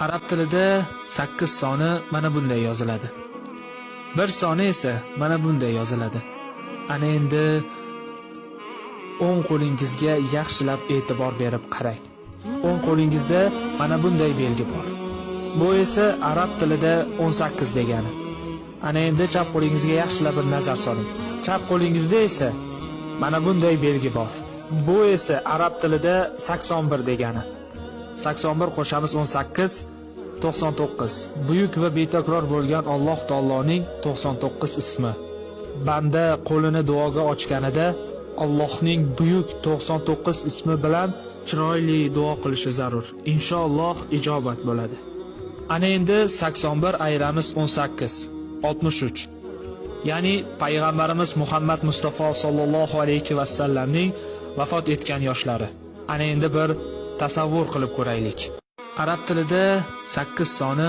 Arab tilida 8 soni mana bunday yoziladi. 1 soni esa mana bunday yoziladi. Ana endi o'ng qo'lingizga yaxshilab e'tibor berib qarang. O'ng qo'lingizda mana bunday belgi bor. Bu esa arab tilida 18 degani. Ana endi chap qo'lingizga yaxshilab bir nazar soling. Chap qo'lingizda esa mana bunday belgi bor. Bu esa arab tilida 81 degani. 81 qo'shamiz 18 99. Buyuk va betakror bo'lgan Alloh taoloning 99 ismi. Banda qo'lini duoga ochganida Allohning buyuk 99 ismi bilan chiroyli duo qilishi zarur. Inshaalloh ijobat bo'ladi. Ana endi 81 ayramiz 18 63. Ya'ni payg'ambarimiz Muhammad Mustafa sallallohu alayhi va sallamning vafot etgan yoshlari. Ana endi bir tasavvur qilib ko'raylik. Arab tilida 8 soni